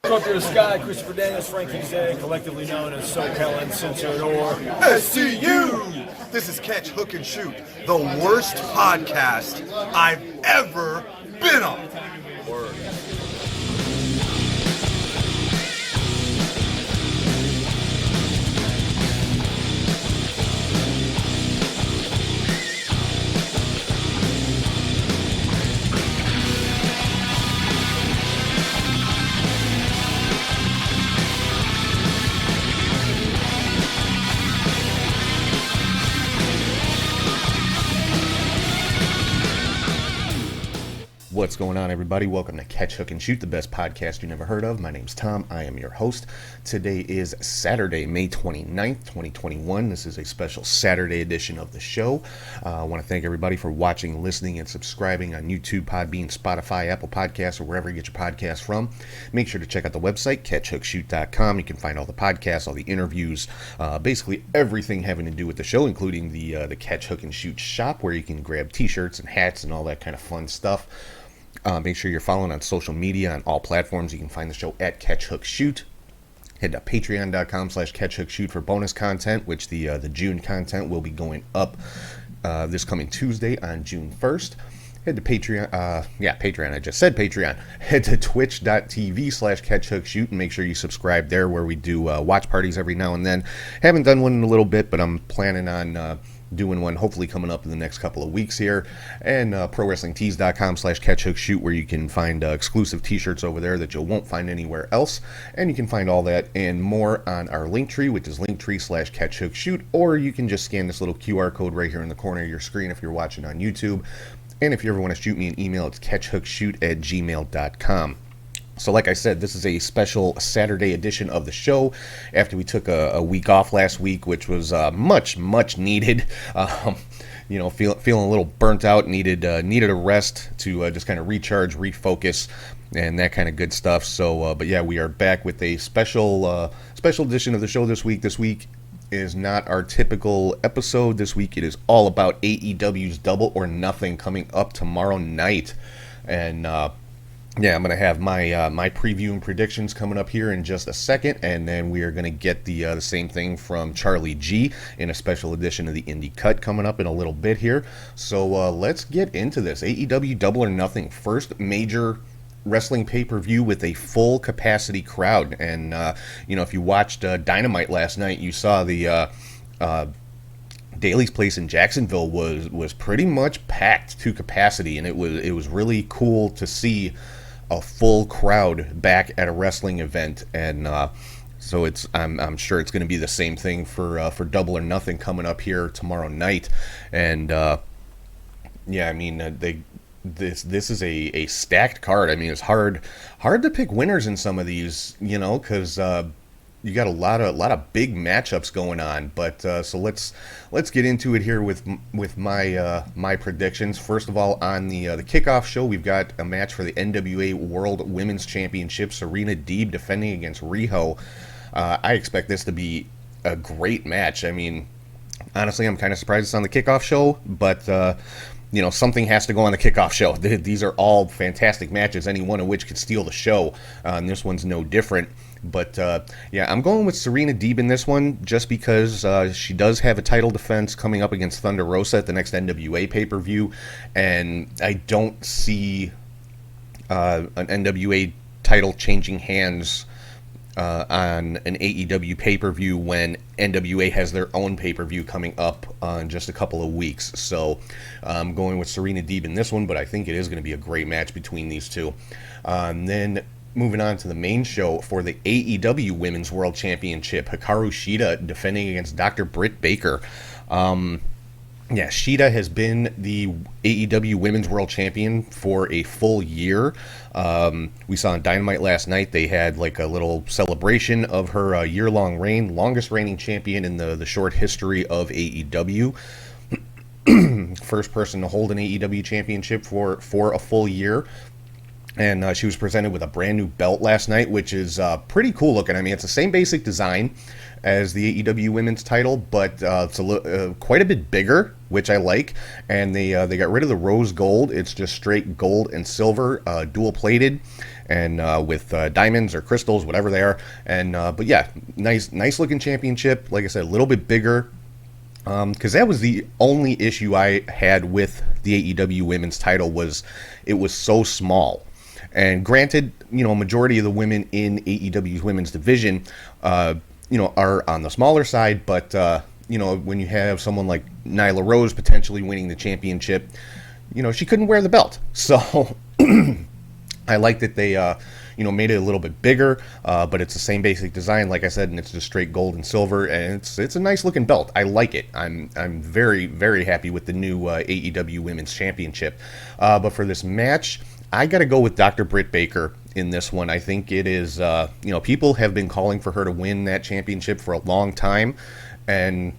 Scorpio Sky, Christopher Daniels, Frankie Zay, collectively known as SoCal Uncensored or SCU! This is Catch, Hook, and Shoot, the worst podcast I've ever been on. Word. What's going on, everybody? Welcome to Catch, Hook, and Shoot, the best podcast you never heard of. My name's Tom. I am your host. Today is Saturday, May 29th, 2021. This is a special Saturday edition of the show. I want to thank everybody for watching, listening, and subscribing on YouTube, Podbean, Spotify, Apple Podcasts, or wherever you get your podcasts from. Make sure to check out the website, catchhookshoot.com. You can find all the podcasts, all the interviews, basically everything having to do with the show, including the Catch, Hook, and Shoot shop, where you can grab t-shirts and hats and all that kind of fun stuff. Make sure you're following on social media on all platforms. You can find the show at Catch Hook Shoot. Head to patreon.com/catchhookshoot for bonus content, which the June content will be going up this coming Tuesday on June 1st. Head to Patreon. Patreon. I just said Patreon. Head to twitch.tv/catchhookshoot and make sure you subscribe there, where we do watch parties every now and then. Haven't done one in a little bit, but I'm planning on doing one hopefully coming up in the next couple of weeks here. And prowrestlingtees.com/catchhookshoot, where you can find exclusive t-shirts over there that you won't find anywhere else. And you can find all that and more on our Linktree, which is linktree/catchhookshoot, or you can just scan this little QR code right here in the corner of your screen if you're watching on YouTube. And if you ever want to shoot me an email, it's catchhookshoot@gmail.com. So like I said, this is a special Saturday edition of the show after we took a week off last week, which was much needed. Feeling a little burnt out, needed a rest to just kind of recharge, refocus, and that kind of good stuff. So, but yeah, we are back with a special edition of the show this week. This week is not our typical episode. This week it is all about AEW's Double or Nothing coming up tomorrow night, and I'm going to have my preview and predictions coming up here in just a second, and then we are going to get the same thing from Charlie G in a special edition of the Indie Cut coming up in a little bit here. So let's get into this. AEW Double or Nothing, first major wrestling pay-per-view with a full capacity crowd. And if you watched Dynamite last night, you saw the Daly's Place in Jacksonville was pretty much packed to capacity, and it was really cool to see a full crowd back at a wrestling event. And so I'm sure it's going to be the same thing for Double or Nothing coming up here tomorrow night. And this is a stacked card. I mean, it's hard to pick winners in some of these, because you got a lot of big matchups going on. But so let's get into it here with my predictions. First of all, on the kickoff show, we've got a match for the NWA World Women's Championship. Serena Deeb defending against Riho. I expect this to be a great match. I mean, honestly, I'm kind of surprised it's on the kickoff show, but something has to go on the kickoff show. These are all fantastic matches, any one of which could steal the show. And this one's no different. But, I'm going with Serena Deeb in this one just because she does have a title defense coming up against Thunder Rosa at the next NWA pay-per-view. And I don't see an NWA title changing hands on an AEW pay-per-view when NWA has their own pay-per-view coming up in just a couple of weeks. So I'm going with Serena Deeb in this one, but I think it is going to be a great match between these two. And then moving on to the main show for the AEW Women's World Championship, Hikaru Shida defending against Dr. Britt Baker. Shida has been the AEW Women's World Champion for a full year. We saw on Dynamite last night, they had like a little celebration of her year-long reign, longest reigning champion in the short history of AEW. First person to hold an AEW championship for a full year. and she was presented with a brand new belt last night, which is pretty cool looking. I mean, it's the same basic design as the AEW Women's title, but it's quite a bit bigger, which I like. And they got rid of the rose gold. It's just straight gold and silver, dual plated, and with diamonds or crystals, whatever they are. And but yeah, nice looking championship. Like I said, a little bit bigger. Because that was the only issue I had with the AEW Women's title, was it was so small. And granted, majority of the women in AEW's women's division, are on the smaller side. But, when you have someone like Nyla Rose potentially winning the championship, she couldn't wear the belt. So I like that they, made it a little bit bigger, but it's the same basic design, like I said, and it's just straight gold and silver, and it's a nice looking belt. I like it. I'm very, very happy with the new AEW Women's Championship. But for this match, I got to go with Dr. Britt Baker in this one. I think it is, people have been calling for her to win that championship for a long time, and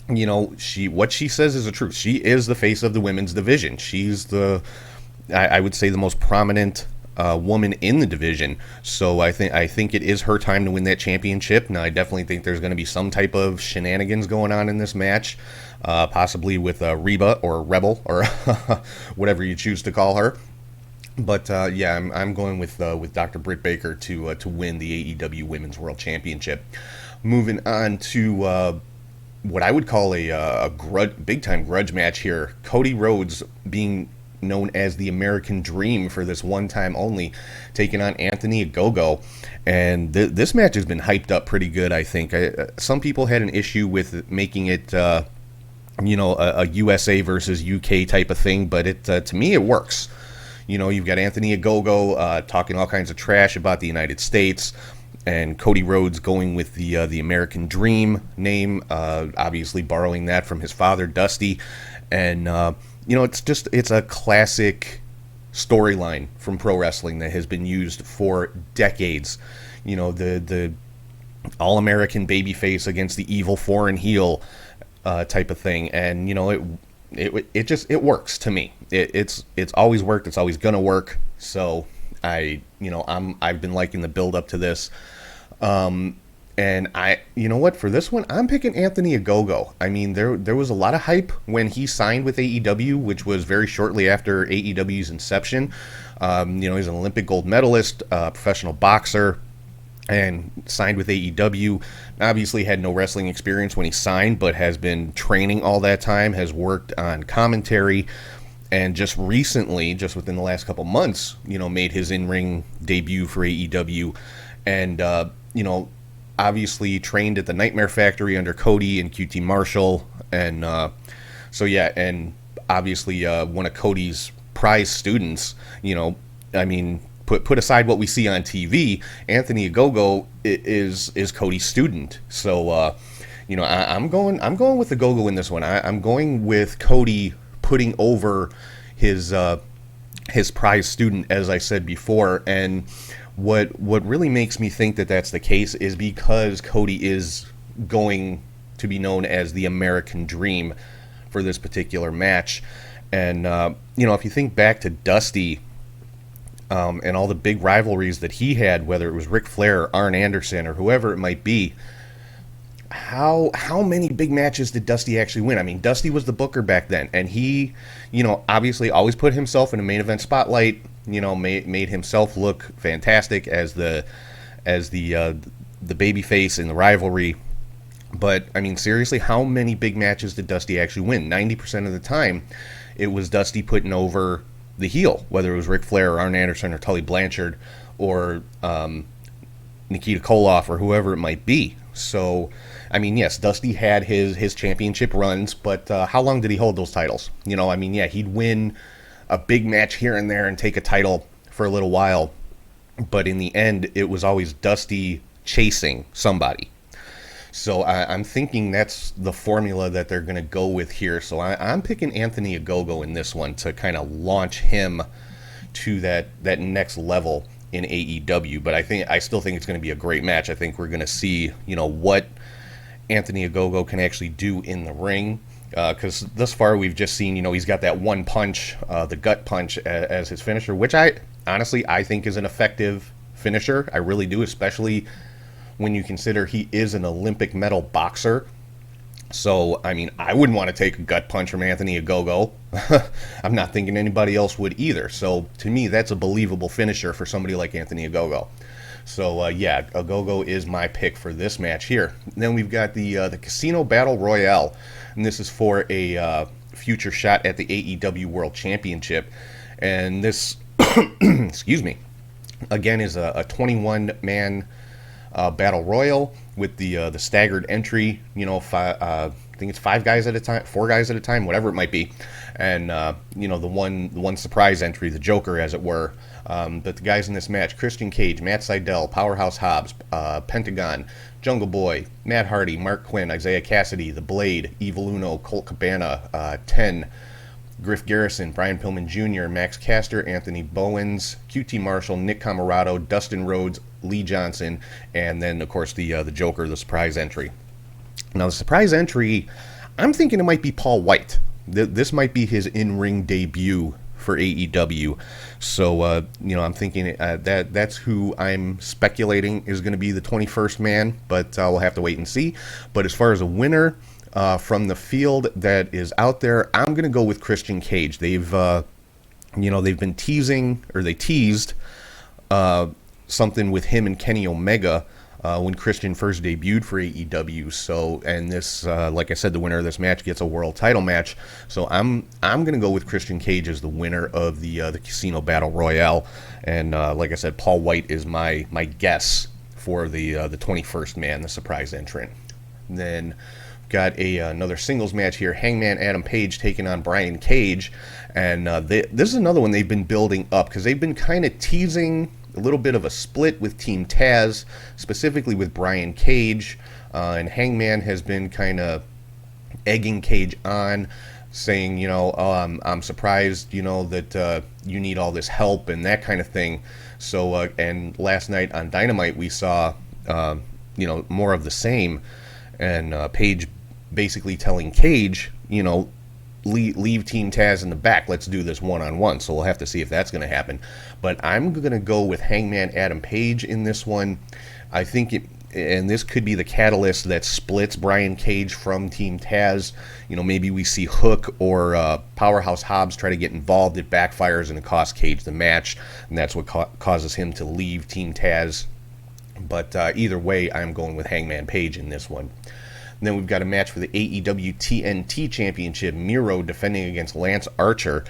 what she says is the truth. She is the face of the women's division. She's I would say, the most prominent woman in the division. So I think it is her time to win that championship. Now, I definitely think there's going to be some type of shenanigans going on in this match, possibly with Reba or Rebel or whatever you choose to call her. But yeah, I'm going with Dr. Britt Baker to win the AEW Women's World Championship. Moving on to what I would call a big time grudge match here. Cody Rhodes, being known as the American Dream for this one time only, taking on Anthony Ogogo, and this match has been hyped up pretty good. I think some people had an issue with making it a USA versus UK type of thing, but to me it works. You've got Anthony Ogogo talking all kinds of trash about the United States, and Cody Rhodes going with the American Dream name, obviously borrowing that from his father Dusty, and it's a classic storyline from pro wrestling that has been used for decades. The all-American babyface against the evil foreign heel type of thing, and it works to me. It's always worked. It's always gonna work. So I've been liking the build up to this. And for this one, I'm picking Anthony Ogogo. I mean, there was a lot of hype when he signed with AEW, which was very shortly after AEW's inception. He's an Olympic gold medalist, professional boxer, and signed with AEW. Obviously had no wrestling experience when he signed, but has been training all that time, has worked on commentary, and just recently, just within the last couple months, made his in-ring debut for AEW. And, obviously trained at the Nightmare Factory under Cody and QT Marshall. And and obviously one of Cody's prize students. Put aside what we see on TV, Anthony Ogogo is Cody's student. So I'm going with Ogogo in this one. I'm going with Cody putting over his prize student, as I said before. And what really makes me think that that's the case is because Cody is going to be known as the American Dream for this particular match. And if you think back to Dusty and all the big rivalries that he had, whether it was Ric Flair or Arn Anderson or whoever it might be, how many big matches did Dusty actually win? I mean, Dusty was the booker back then, and he, obviously always put himself in a main event spotlight. Made himself look fantastic as the baby face in the rivalry. But I mean, seriously, how many big matches did Dusty actually win? 90% of the time, it was Dusty putting over the heel, whether it was Ric Flair or Arn Anderson or Tully Blanchard or Nikita Koloff or whoever it might be. So, I mean, yes, Dusty had his championship runs, but how long did he hold those titles? He'd win a big match here and there and take a title for a little while, but in the end, it was always Dusty chasing somebody. So I'm thinking that's the formula that they're going to go with here. So I'm picking Anthony Ogogo in this one to kind of launch him to that next level in AEW. But I still think it's going to be a great match. I think we're going to see what Anthony Ogogo can actually do in the ring. Because thus far we've just seen, he's got that one punch, the gut punch as his finisher, which I honestly, I think is an effective finisher. I really do, especially when you consider he is an Olympic medal boxer. So, I mean, I wouldn't want to take a gut punch from Anthony Ogogo. I'm not thinking anybody else would either. So, to me, that's a believable finisher for somebody like Anthony Ogogo. So, yeah, Ogogo is my pick for this match here. And then we've got the Casino Battle Royale, and this is for a future shot at the AEW World Championship. And this, excuse me, again is a 21-man battle royal with the staggered entry. You know, I think it's 5 guys at a time, 4 guys at a time, whatever it might be, and you know, the one surprise entry, the Joker, as it were. But the guys in this match: Christian Cage, Matt Sydal, Powerhouse Hobbs, Pentagon, Jungle Boy, Matt Hardy, Mark Quinn, Isaiah Cassidy, The Blade, Evil Uno, Colt Cabana, 10. Griff Garrison, Brian Pillman Jr., Max Caster, Anthony Bowens, QT Marshall, Nick Camarado, Dustin Rhodes, Lee Johnson, and then, of course, the Joker, the surprise entry. Now, the surprise entry, I'm thinking it might be Paul White. This might be his in-ring debut for AEW. So, you know, I'm thinking that's who I'm speculating is going to be the 21st man, but we'll have to wait and see. But as far as a winner from the field that is out there, I'm going to go with Christian Cage. They've been teasing, or they teased something with him and Kenny Omega when Christian first debuted for AEW. So, and this, like I said, the winner of this match gets a world title match. So I'm going to go with Christian Cage as the winner of the Casino Battle Royale. And like I said, Paul White is my guess for the 21st man, the surprise entrant. And then got another singles match here. Hangman Adam Page taking on Brian Cage. And this is another one they've been building up, because they've been kind of teasing a little bit of a split with Team Taz, specifically with Brian Cage. And Hangman has been kind of egging Cage on, saying, you know, oh, I'm surprised, you know, that you need all this help and that kind of thing. So, and last night on Dynamite, we saw, you know, more of the same. And Page basically telling Cage, you know, leave Team Taz in the back. Let's do this one-on-one. So we'll have to see if that's going to happen. But I'm going to go with Hangman Adam Page in this one. I think and this could be the catalyst that splits Brian Cage from Team Taz. You know, maybe we see Hook or Powerhouse Hobbs try to get involved. It backfires and it costs Cage the match. And that's what causes him to leave Team Taz. But either way, I'm going with Hangman Page in this one. And then we've got a match for the AEW TNT Championship. Miro defending against Lance Archer.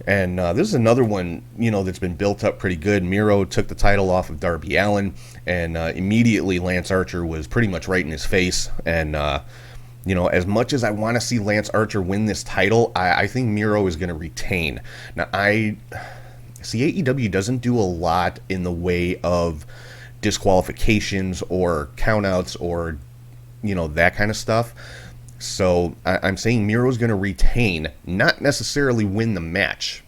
And this is another one, you know, that's been built up pretty good. Miro took the title off of Darby Allin, and immediately Lance Archer was pretty much right in his face. And, you know, as much as I want to see Lance Archer win this title, I think Miro is going to retain. Now, see, AEW doesn't do a lot in the way of disqualifications or countouts or, you know, that kind of stuff. So I'm saying Miro's going to retain, not necessarily win the match,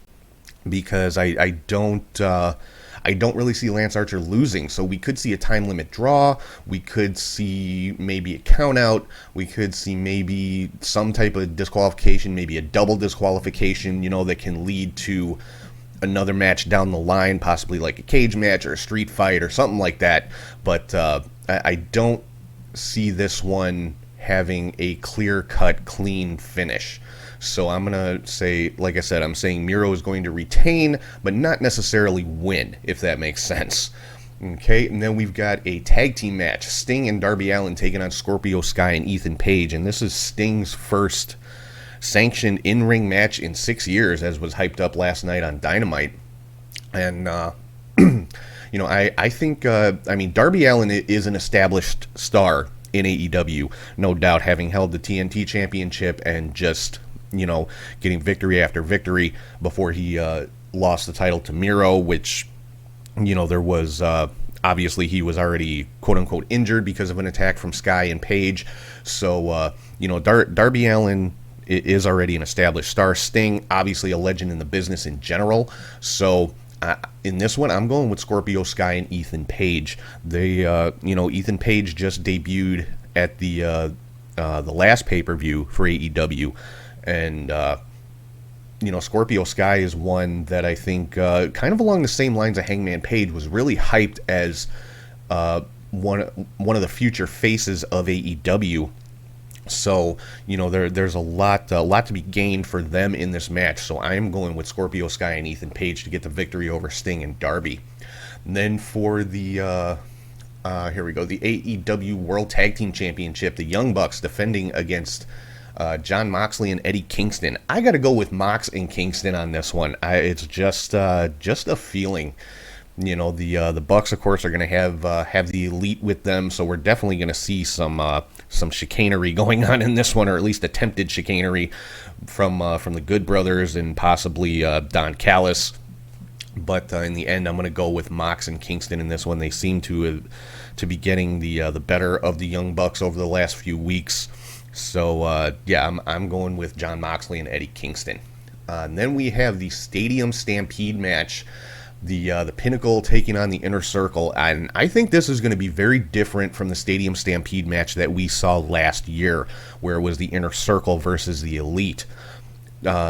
because I don't really see Lance Archer losing. So we could see a time limit draw. We could see maybe a countout. We could see maybe some type of disqualification, maybe a double disqualification, you know, that can lead to another match down the line, possibly like a cage match or a street fight or something like that. But I don't see this one having a clear-cut, clean finish. So I'm going to say, like I said, I'm saying Miro is going to retain, but not necessarily win, if that makes sense. Okay, and then we've got a tag team match. Sting and Darby Allin taking on Scorpio Sky and Ethan Page, and this is Sting's first sanctioned in-ring match in 6 years, as was hyped up last night on Dynamite. And, you know, I think, I mean, Darby Allin is an established star in AEW, no doubt, having held the TNT Championship and just, you know, getting victory after victory before he lost the title to Miro, which, you know, there was, obviously he was already, quote-unquote, injured because of an attack from Sky and Page. So, you know, Darby Allin is already an established star. Sting, obviously a legend in the business in general. So in this one, I'm going with Scorpio Sky and Ethan Page. They, you know, Ethan Page just debuted at the last pay-per-view for AEW, and Scorpio Sky is one that I think, kind of along the same lines of Hangman Page, was really hyped as one of the future faces of AEW. So, there's a lot to be gained for them in this match. So I am going with Scorpio Sky and Ethan Page to get the victory over Sting and Darby. And then for the here we go, the AEW World Tag Team Championship, the Young Bucks defending against Jon Moxley and Eddie Kingston. I got to go with Mox and Kingston on this one. It's just a feeling. The Bucks, of course, are going to have the Elite with them, so we're definitely going to see some chicanery going on in this one, or at least attempted chicanery from the Good Brothers and possibly Don Callis. But in the end, I'm going to go with Mox and Kingston in this one. They seem to be getting the better of the Young Bucks over the last few weeks. So I'm going with Jon Moxley and Eddie Kingston. And then we have the Stadium Stampede match. The Pinnacle taking on the Inner Circle, and I think this is going to be very different from the Stadium Stampede match that we saw last year, where it was the Inner Circle versus the Elite.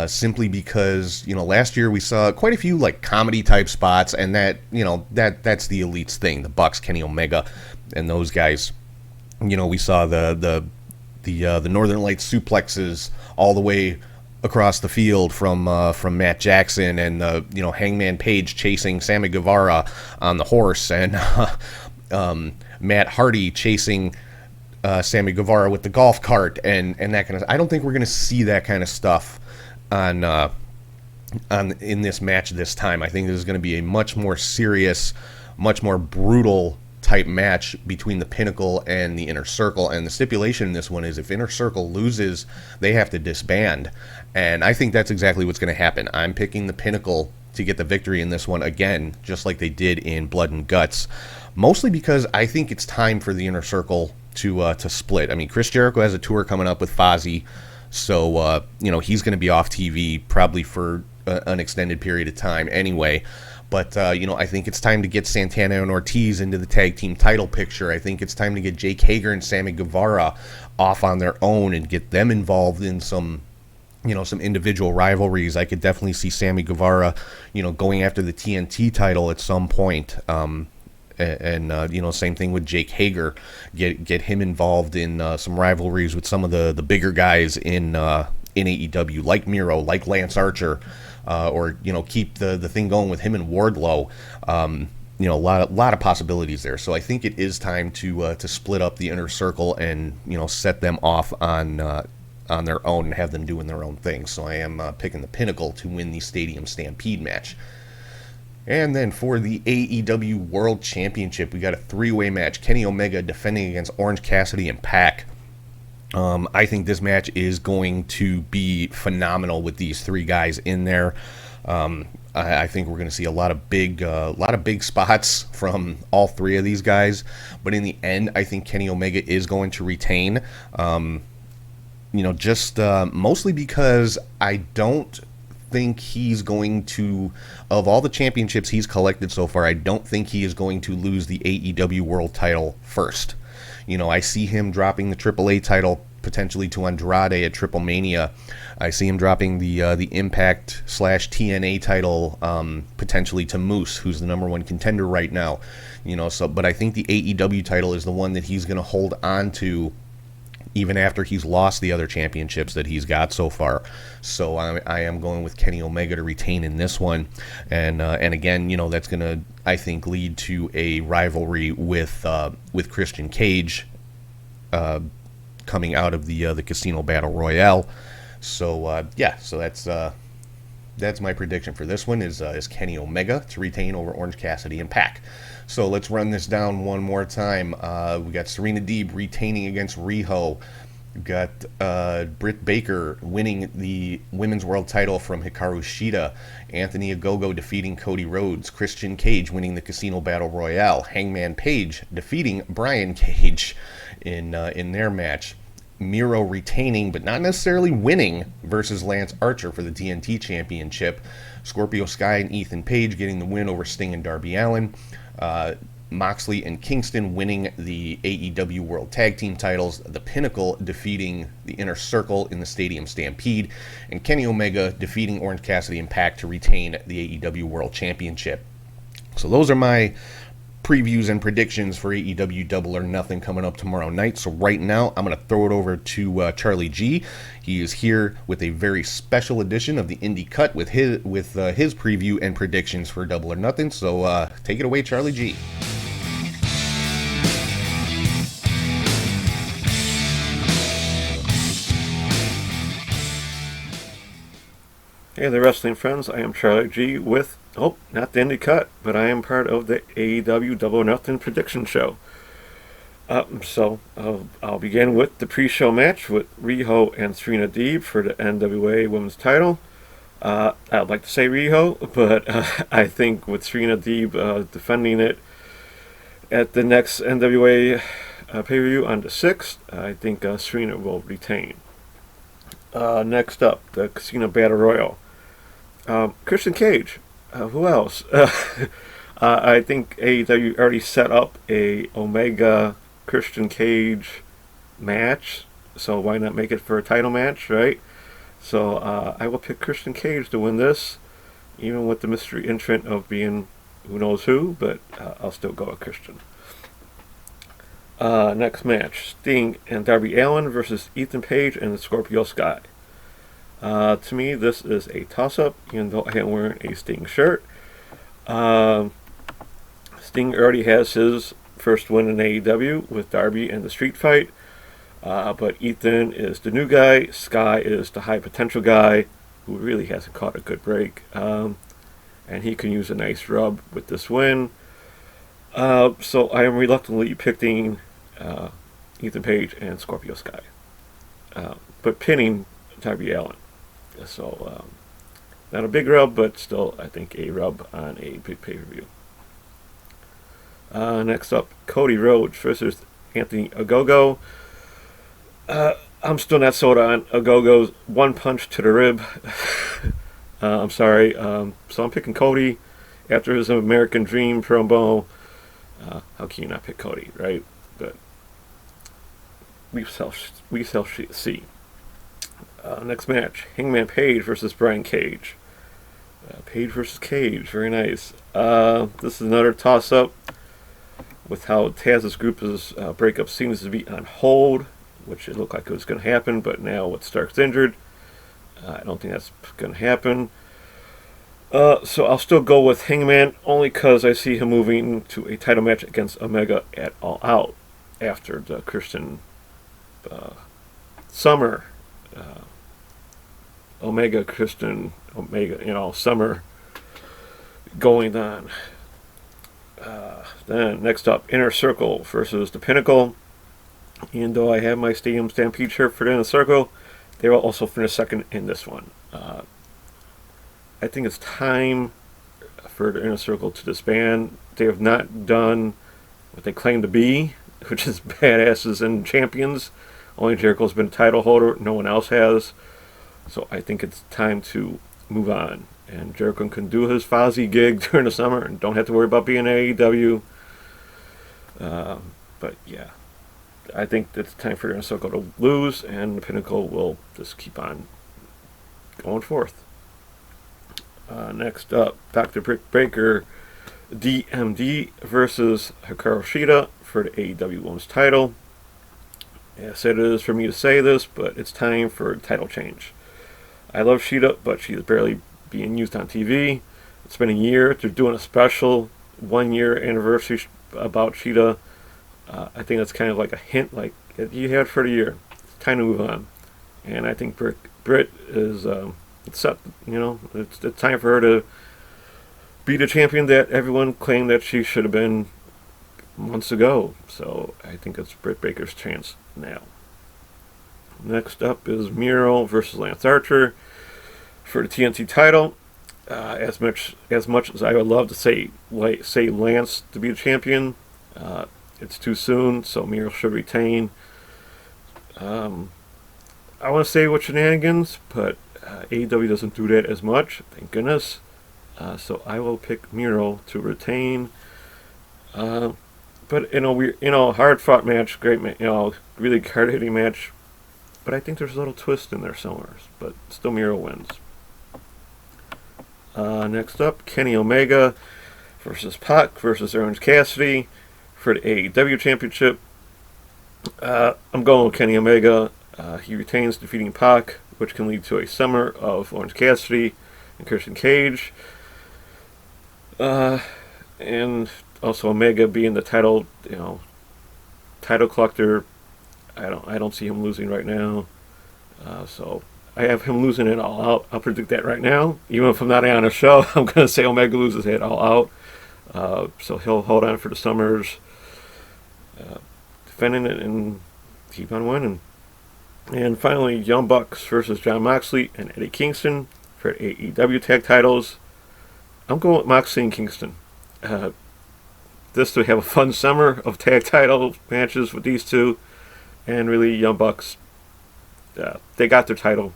Simply because last year we saw quite a few like comedy type spots, and that's the Elite's thing. The Bucks, Kenny Omega, and those guys. We saw the Northern Lights suplexes all the way across the field from Matt Jackson, and Hangman Page chasing Sammy Guevara on the horse, and Matt Hardy chasing Sammy Guevara with the golf cart, and that kind of. I don't think we're going to see that kind of stuff on in this match this time. I think this is going to be a much more serious, much more brutal type match between the Pinnacle and the Inner Circle, and the stipulation in this one is if Inner Circle loses, they have to disband, and I think that's exactly what's going to happen. I'm picking the Pinnacle to get the victory in this one again, just like they did in Blood and Guts, mostly because I think it's time for the Inner Circle to split. I mean, Chris Jericho has a tour coming up with Fozzy, so he's going to be off TV probably for an extended period of time anyway. But, I think it's time to get Santana and Ortiz into the tag team title picture. I think it's time to get Jake Hager and Sammy Guevara off on their own and get them involved in some individual rivalries. I could definitely see Sammy Guevara, going after the TNT title at some point. Same thing with Jake Hager. Get him involved in some rivalries with some of the bigger guys in AEW, like Miro, like Lance Archer. Or keep the thing going with him and Wardlow. A lot of possibilities there. So I think it is time to split up the Inner Circle and set them off on their own and have them doing their own thing. So I am picking the Pinnacle to win the Stadium Stampede match. And then for the AEW World Championship, we got a three-way match. Kenny Omega defending against Orange Cassidy and Pac. I think this match is going to be phenomenal with these three guys in there. I think we're going to see a lot of big spots from all three of these guys. But in the end, I think Kenny Omega is going to retain. Mostly because I don't think he's going to, of all the championships he's collected so far, I don't think he is going to lose the AEW World title first. I see him dropping the AAA title potentially to Andrade at Triple Mania. I see him dropping the Impact / TNA title potentially to Moose, who's the number one contender right now. But I think the AEW title is the one that he's going to hold on to even after he's lost the other championships that he's got so far. So I am going with Kenny Omega to retain in this one, and again, that's going to, I think, lead to a rivalry with Christian Cage coming out of the Casino Battle Royale. So that's my prediction for this one is Kenny Omega to retain over Orange Cassidy and Pac. So let's run this down one more time. We got Serena Deeb retaining against Riho. We've got Britt Baker winning the Women's World title from Hikaru Shida. Anthony Ogogo defeating Cody Rhodes. Christian Cage winning the Casino Battle Royale. Hangman Page defeating Brian Cage in their match. Miro retaining, but not necessarily winning, versus Lance Archer for the TNT Championship. Scorpio Sky and Ethan Page getting the win over Sting and Darby Allin. Moxley and Kingston winning the AEW World Tag Team titles, the Pinnacle defeating the Inner Circle in the Stadium Stampede, and Kenny Omega defeating Orange Cassidy and Pac to retain the AEW World Championship. So those are my previews and predictions for AEW Double or Nothing coming up tomorrow night. So right now, I'm going to throw it over to Charlie G. He is here with a very special edition of the Indie Cut with his preview and predictions for Double or Nothing. So take it away, Charlie G. Hey there, wrestling friends. I am Charlie G with, not the Indie Cut, but I am part of the AEW Double or Nothing prediction show. So I'll begin with the pre-show match with Riho and Serena Deeb for the NWA Women's title. I'd like to say Riho, but I think with Serena Deeb defending it at the next NWA pay-per-view on the 6th, I think Serena will retain. Next up, the Casino Battle Royal. Christian Cage. Who else? I think AEW already set up a Omega Christian Cage match, so why not make it for a title match, right? So I will pick Christian Cage to win this, even with the mystery entrant of being who knows who, but I'll still go with Christian. Next match, Sting and Darby Allin versus Ethan Page and the Scorpio Sky. To me, this is a toss-up, even though I am wearing a Sting shirt. Sting already has his first win in AEW with Darby in the street fight, but Ethan is the new guy. Sky is the high-potential guy who really hasn't caught a good break, and he can use a nice rub with this win. So I am reluctantly picking Ethan Page and Scorpio Sky, but pinning Darby Allin. So, not a big rub, but still, I think a rub on a big pay-per-view. Next up, Cody Rhodes versus Anthony Ogogo. I'm still not sold on Ogogo's one punch to the rib. I'm sorry. So I'm picking Cody after his American Dream promo. How can you not pick Cody, right? But we shall see. Next match, Hangman Page versus Brian Cage. Page versus Cage, very nice. This is another toss-up with how Taz's group's breakup seems to be on hold, which it looked like it was going to happen, but now with Stark's injured, I don't think that's going to happen. So I'll still go with Hangman, only because I see him moving to a title match against Omega at All Out after the Christian Summer Omega Summer going on. Then next up, Inner Circle versus the Pinnacle. Even though I have my Stadium Stampede shirt for the Inner Circle, they will also finish second in this one. I think it's time for the Inner Circle to disband. They have not done what they claim to be, which is badasses and champions. Only Jericho's been title holder, no one else has. So I think it's time to move on. And Jericho can do his Fozzy gig during the summer and don't have to worry about being AEW. But yeah, I think it's time for Inner Circle to lose, and the Pinnacle will just keep on going forth. Next up, Dr. Britt Baker, DMD versus Hikaru Shida for the AEW Women's title. Yes, it is for me to say this, but it's time for a title change. I love Shida, but she is barely being used on TV. It's been a year. They're doing a special 1-year anniversary about Shida. I think that's kind of like a hint, like you had for the year. It's time to move on. And I think Britt is it's set. It's time for her to be the champion that everyone claimed that she should have been months ago. So I think it's Britt Baker's chance now. Next up is Miro versus Lance Archer for the TNT title. As much as I would love to say Lance to be the champion, it's too soon, so Miro should retain. I want to say with shenanigans, but AEW doesn't do that as much, thank goodness. So I will pick Miro to retain. But hard fought match, great really hard hitting match. But I think there's a little twist in there somewhere. But still Miro wins. Next up, Kenny Omega versus Pac versus Orange Cassidy for the AEW Championship. I'm going with Kenny Omega. He retains, defeating Pac, which can lead to a summer of Orange Cassidy and Christian Cage. And also Omega being the title collector. I don't see him losing right now. So I have him losing it all out. I'll predict that right now. Even if I'm not on a show, I'm going to say Omega loses it all out. So he'll hold on for the Summers, defending it and keep on winning. And finally, Young Bucks versus Jon Moxley and Eddie Kingston for AEW tag titles. I'm going with Moxley and Kingston. This to have a fun summer of tag title matches with these two. And really, Young Bucks, they got their title.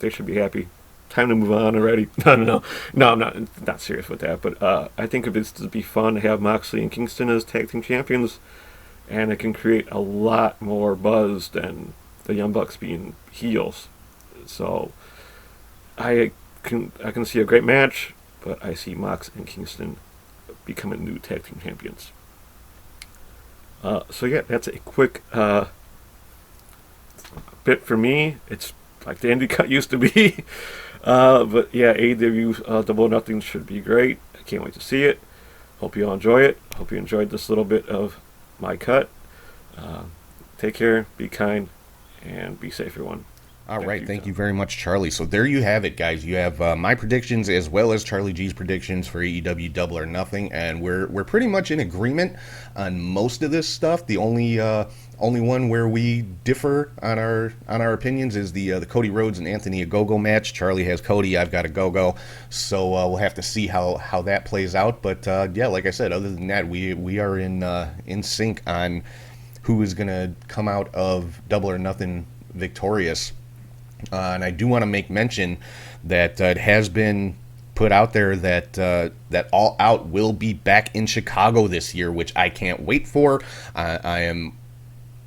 They should be happy. Time to move on already. No, I'm not serious with that. But I think this would be fun to have Moxley and Kingston as tag team champions. And it can create a lot more buzz than the Young Bucks being heels. So I can see a great match, but I see Mox and Kingston becoming new tag team champions. So yeah, that's a quick bit for me. It's like the indie cut used to be. But yeah, AEW Double or Nothing should be great. I can't wait to see it. Hope you all enjoy it. Hope you enjoyed this little bit of my cut. Take care, be kind, and be safe, everyone. All right, thank you very much, Charlie. So there you have it, guys. You have my predictions as well as Charlie G's predictions for AEW Double or Nothing, and we're pretty much in agreement on most of this stuff. The only one where we differ on our opinions is the Cody Rhodes and Anthony Ogogo match. Charlie has Cody, I've got Ogogo, so we'll have to see how that plays out. But yeah, like I said, other than that, we are in sync on who is going to come out of Double or Nothing victorious. And I do want to make mention that it has been put out there that All Out will be back in Chicago this year, which I can't wait for. I am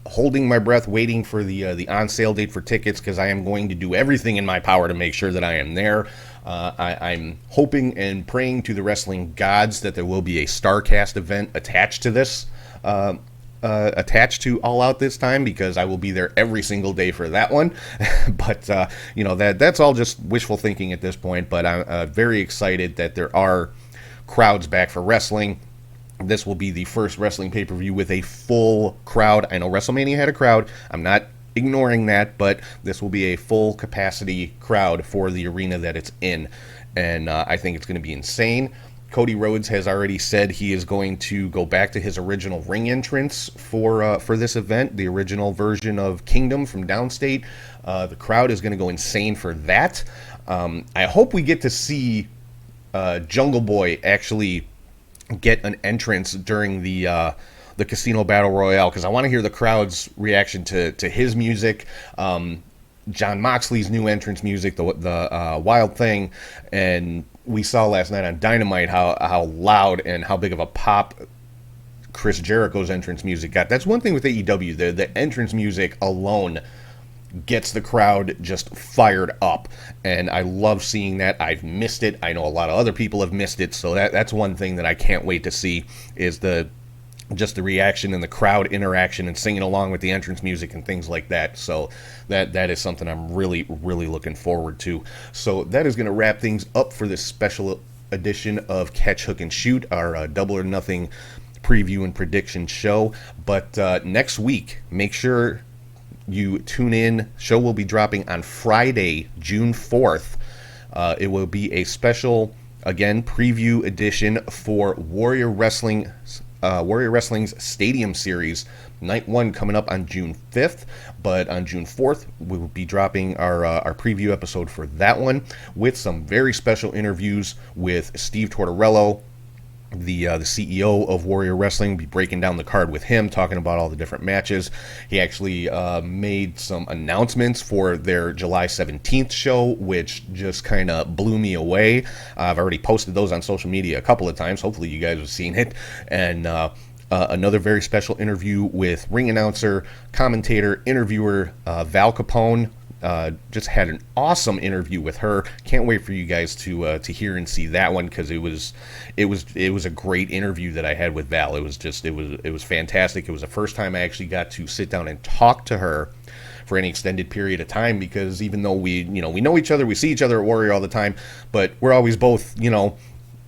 holding my breath, waiting for the on-sale date for tickets, because I am going to do everything in my power to make sure that I am there. I'm hoping and praying to the wrestling gods that there will be a StarCast event attached to this. Attached to All Out this time, because I will be there every single day for that one. But that's all just wishful thinking at this point. But I'm very excited that there are crowds back for wrestling. This will be the first wrestling pay-per-view with a full crowd. I know WrestleMania had a crowd. I'm not ignoring that, but this will be a full capacity crowd for the arena that it's in, and I think it's going to be insane. Cody Rhodes has already said he is going to go back to his original ring entrance for this event, the original version of Kingdom from Downstate. The crowd is going to go insane for that. I hope we get to see Jungle Boy actually get an entrance during the Casino Battle Royale, because I want to hear the crowd's reaction to his music. Jon Moxley's new entrance music, the Wild Thing, and we saw last night on Dynamite how loud and how big of a pop Chris Jericho's entrance music got. That's one thing with AEW. The entrance music alone gets the crowd just fired up, and I love seeing that. I've missed it. I know a lot of other people have missed it, so that's one thing that I can't wait to see, is just the reaction and the crowd interaction and singing along with the entrance music and things like that. So that is something I'm really, really looking forward to. So that is going to wrap things up for this special edition of Catch, Hook, and Shoot, our Double or Nothing preview and prediction show. But next week, make sure you tune in. Show will be dropping on Friday, June 4th. It will be a special, again, preview edition for Warrior Wrestling's Stadium Series. Night 1 coming up on June 5th, but on June 4th, we will be dropping our preview episode for that one with some very special interviews with Steve Tortorello, the CEO of Warrior Wrestling, be breaking down the card with him, talking about all the different matches. He actually made some announcements for their July 17th show, which just kind of blew me away. I've already posted those on social media a couple of times. Hopefully you guys have seen it. And another very special interview with ring announcer, commentator, interviewer Val Capone. Just had an awesome interview with her. Can't wait for you guys to hear and see that one, because it was a great interview that I had with Val. It was fantastic. It was the first time I actually got to sit down and talk to her for any extended period of time, because even though we know each other, we see each other at Warrior all the time, but we're always both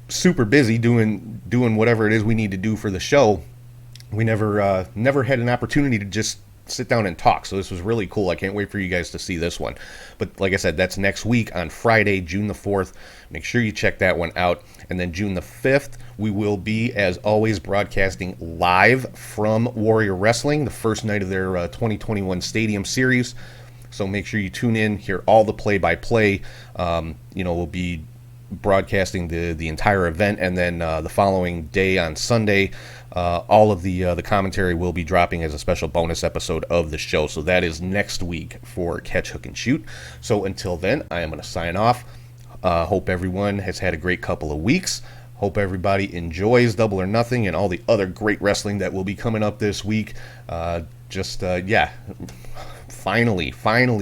super busy doing whatever it is we need to do for the show. We never had an opportunity to just sit down and talk. So this was really cool. I can't wait for you guys to see this one. But like I said, that's next week on Friday, June the 4th. Make sure you check that one out. And then June the 5th, we will be, as always, broadcasting live from Warrior Wrestling, the first night of their 2021 Stadium Series. So make sure you tune in, hear all the play-by-play. We'll be broadcasting the entire event, and then the following day on Sunday, all of the commentary will be dropping as a special bonus episode of the show. So that is next week for Catch, Hook, and Shoot. So until then, I am going to sign off. Hope everyone has had a great couple of weeks. Hope everybody enjoys Double or Nothing and all the other great wrestling that will be coming up this week. Finally,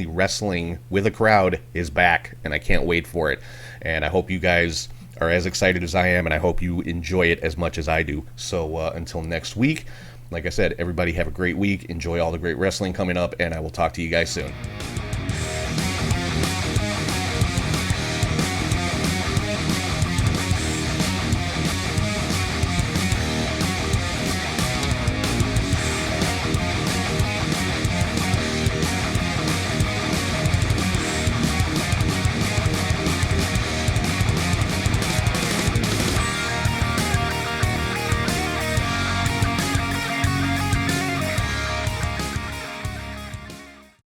wrestling with a crowd is back, and I can't wait for it. And I hope you guys are as excited as I am, and I hope you enjoy it as much as I do. So until next week, like I said, everybody have a great week. Enjoy all the great wrestling coming up, and I will talk to you guys soon.